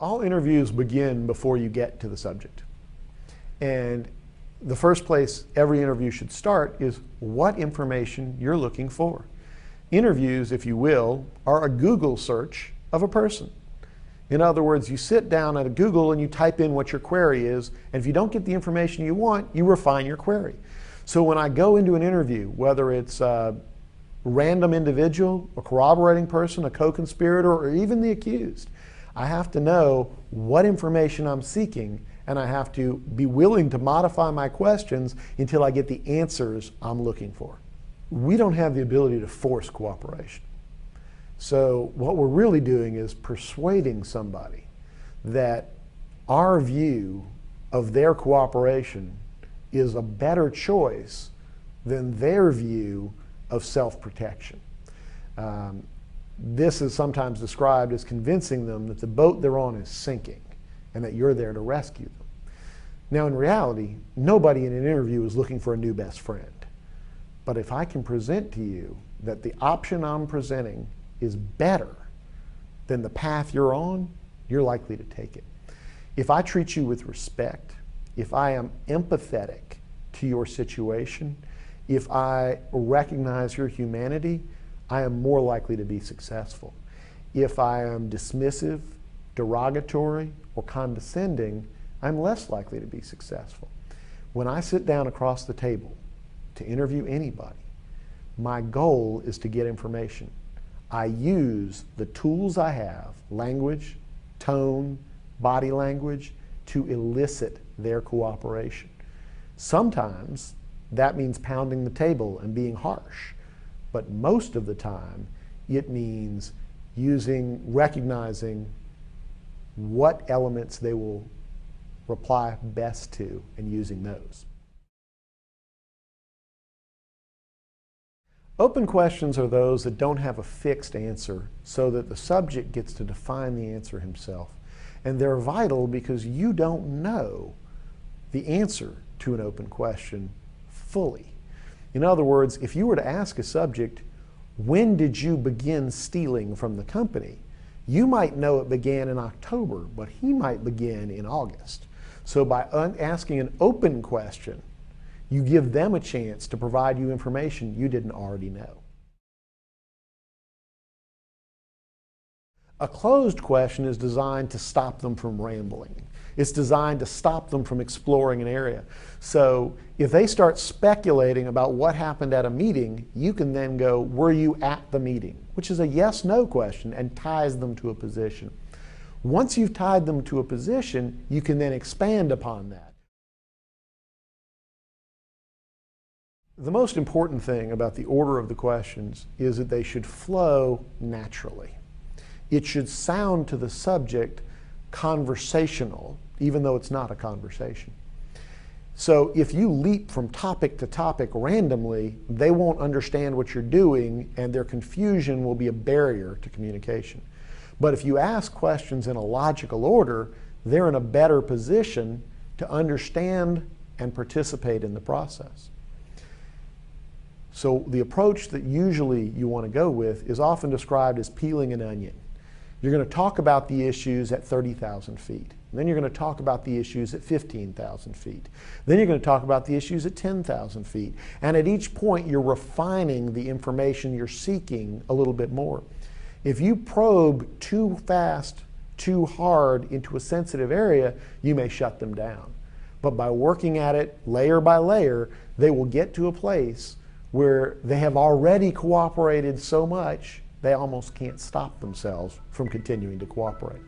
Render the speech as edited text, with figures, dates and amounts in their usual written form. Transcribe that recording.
All interviews begin before you get to the subject. And the first place every interview should start is what information you're looking for. Interviews, if you will, are a Google search of a person. In other words, you sit down at a Google and you type in what your query is, and if you don't get the information you want, you refine your query. So when I go into an interview, whether it's a random individual, a corroborating person, a co-conspirator, or even the accused, I have to know what information I'm seeking, and I have to be willing to modify my questions until I get the answers I'm looking for. We don't have the ability to force cooperation. So what we're really doing is persuading somebody that our view of their cooperation is a better choice than their view of self-protection. This is sometimes described as convincing them that the boat they're on is sinking and that you're there to rescue them. Now, in reality, nobody in an interview is looking for a new best friend. But if I can present to you that the option I'm presenting is better than the path you're on, you're likely to take it. If I treat you with respect, if I am empathetic to your situation, if I recognize your humanity, I am more likely to be successful. If I am dismissive, derogatory, or condescending, I'm less likely to be successful. When I sit down across the table to interview anybody, my goal is to get information. I use the tools I have, language, tone, body language, to elicit their cooperation. Sometimes that means pounding the table and being harsh, but most of the time it means recognizing what elements they will reply best to and using those. Open questions are those that don't have a fixed answer so that the subject gets to define the answer himself. And they're vital because you don't know the answer to an open question fully. In other words, if you were to ask a subject, when did you begin stealing from the company? You might know it began in October, but he might begin in August. So by asking an open question, you give them a chance to provide you information you didn't already know. A closed question is designed to stop them from rambling. It's designed to stop them from exploring an area. So if they start speculating about what happened at a meeting, you can then go, were you at the meeting? Which is a yes-no question and ties them to a position. Once you've tied them to a position, you can then expand upon that. The most important thing about the order of the questions is that they should flow naturally. It should sound to the subject conversational, even though it's not a conversation. So if you leap from topic to topic randomly, they won't understand what you're doing and their confusion will be a barrier to communication. But if you ask questions in a logical order, they're in a better position to understand and participate in the process. So the approach that usually you want to go with is often described as peeling an onion. You're going to talk about the issues at 30,000 feet. Then you're going to talk about the issues at 15,000 feet. Then you're going to talk about the issues at 10,000 feet. And at each point, you're refining the information you're seeking a little bit more. If you probe too fast, too hard into a sensitive area, you may shut them down. But by working at it layer by layer, they will get to a place where they have already cooperated so much, they almost can't stop themselves from continuing to cooperate.